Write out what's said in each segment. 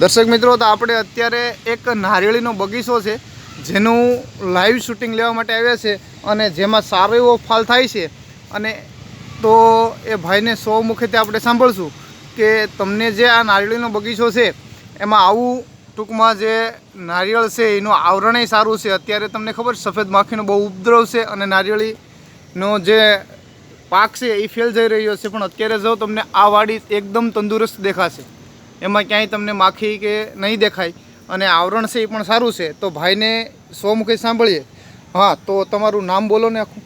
દર્શક મિત્રો, તો આપણે અત્યારે એક નારિયેળીનો બગીચો છે જેનું લાઈવ શૂટિંગ લેવા માટે આવ્યા છે અને જેમાં સારો એવો ફાલ થાય છે. અને તો એ ભાઈને સો મુખેથી આપણે સાંભળશું કે તમને જે આ નારિયેળીનો બગીચો છે એમાં આવું ટૂંકમાં જે નારિયેળ છે એનું આવરણય સારું છે. અત્યારે તમને ખબર સફેદ માખીનો બહુ ઉપદ્રવ છે અને નારિયેળીનો જે પાક છે એ ફેલ જઈ રહ્યો છે. પણ અત્યારે જો તમને આ વાડી એકદમ તંદુરસ્ત દેખાશે, એમાં ક્યાંય તમને માખી કે નહીં દેખાય અને આવરણ છે એ પણ સારું છે. તો ભાઈને સો મુખે સાંભળીએ. હા, તો તમારું નામ બોલો ને આખું.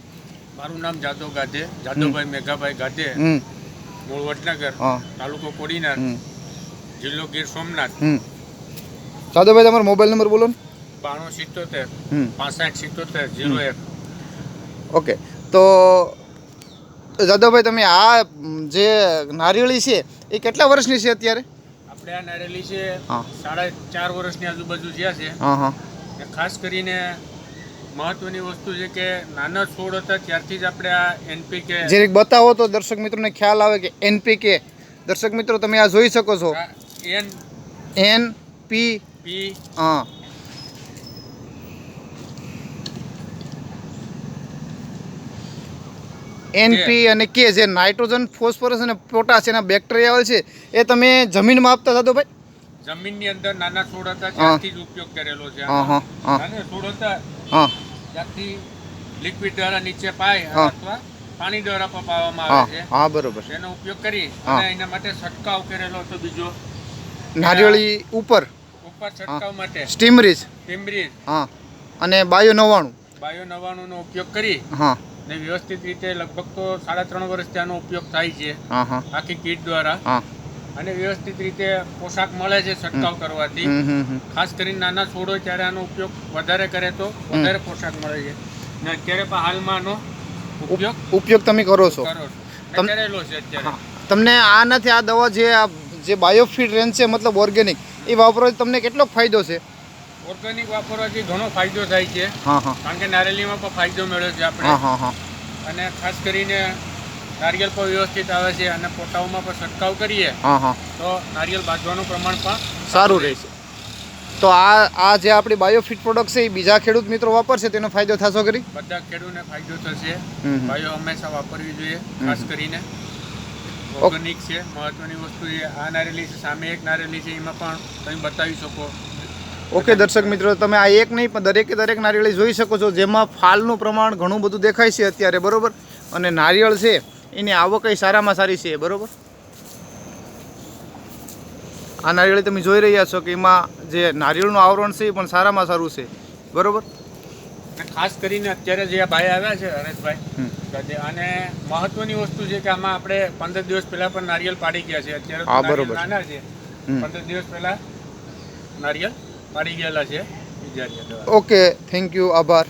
મારું નામ જાદવ ગાધે, જાદવભાઈ મેઘાભાઈ ગાધે, મૂળ વડનગર, તાલુકો કોડીનાર, જિલ્લો ગીર સોમનાથ. જાદવભાઈ, તમારો મોબાઈલ નંબર બોલો ને. 9277 6577 01. ઓકે, તો જાદવભાઈ, તમે આ જે નારિયેળી છે એ કેટલા વર્ષની છે અત્યારે? આપણે આ નારેલી છે 4.5 વર્ષની આજુબાજુ જ્યાં છે. ને ખાસ કરીને મહત્વની વસ્તુ છે કે નાના છોડ હતા ત્યારથી જ આપણે આ એનપીકે જે બતાવો તો દર્શક મિત્રોને ખ્યાલ આવે કે એનપીકે. દર્શક મિત્રો, તમે આ જોઈ શકો છો એનપી. હા, એનપી અને કે જે નાઇટ્રોજન, ફોસ્ફરસ અને પોટાશ એના બેક્ટેરિયા છે એ તમે જમીનમાં આપતા હતા? તો ભાઈ, જમીનની અંદર નાના છોડ હતા ત્યારથી જ ઉપયોગ કરેલો છે. નાના છોડ હતા ત્યારથી લિક્વિડ દ્વારા નીચે પાય અથવા પાણી દ્વારા પાવામાં આવે છે. હા, બરોબર. એનો ઉપયોગ કરી અને એના માટે છંટકાવ કરેલો હતો. બીજો નારિયેળી ઉપર છંટકાવ માટે સ્ટીમરીજ. હા, અને બાયો 99 નો ઉપયોગ કરી ને વ્યવસ્થિત રીતે લગભગ તો 3.5 વર્ષથી આનો ઉપયોગ થાય છે આખી કીટ દ્વારા. અને વ્યવસ્થિત રીતે પોશાક મળે છે છંટકાવ કરવાથી. ખાસ કરીને નાના છોડ હોય ત્યારે આનો ઉપયોગ વધારે કરે તો વધારે પોશાક મળે છે. ને અત્યારે પણ હાલમાં આનો ઉપયોગ તમે કરો છો? કરેલો છે અત્યારે. તમને આનાથી આ દવા જે બાયોફિટ રેન્જ છે, મતલબ ઓર્ગેનિક, એ વાપરવાથી તમને કેટલો ફાયદો છે? ઓર્ગેનિક વાપરવાથી ઘણો ફાયદો થાય છે. કારણ કે નારિયેળીમાં પણ ફાયદો મળ્યો છે આપણે. અને ખાસ કરીને નારિયેળ પણ વ્યવસ્થિત આવે છે અને પોટાઓમાં પણ છંટકાવ કરીએ તો નારિયેળ બાંધવાનું પ્રમાણ પણ સારું રહેશે. તો આ જે આપણી બાયોફિટ પ્રોડક્ટ છે એ બીજા ખેડૂત મિત્રો વાપરશે તેનો ફાયદો થશો કરી? બધા ખેડૂતને ફાયદો થશે. બાયો હંમેશા વાપરવી જોઈએ. ખાસ કરીને ઓર્ગેનિક છે મહત્વની વસ્તુ છે. આ નારિયેળી છે, સામે એક નારિયેળી છે, એમાં પણ તમે બતાવી શકો. ઓકે દર્શક મિત્રો, તમે આ એક નહીં પણ દરેક નારિયેળી જોઈ શકો છો જેમાં ફાલનું પ્રમાણ ઘણું બધું દેખાય છે અત્યારે, બરોબર. અને નારિયેળ છે એની આવક સારામાં સારી છે, બરોબર. આ નારિયેળી તમે જોઈ રહ્યા છો કે એમાં જે નારિયેળનું આવરણ છે એ પણ સારામાં સારું છે, બરોબર. ખાસ કરીને અત્યારે જે ભાઈ આવ્યા છે હરેશભાઈ, અને મહત્વની વસ્તુ છે કે આમાં આપણે 15 દિવસ પહેલા પણ નારિયેળ પાડી ગયા છે. અત્યારે નાના છે, 15 દિવસ પહેલા નારિયેળ પાડી ગયેલા છે. ઓકે, થેન્ક યુ, આભાર.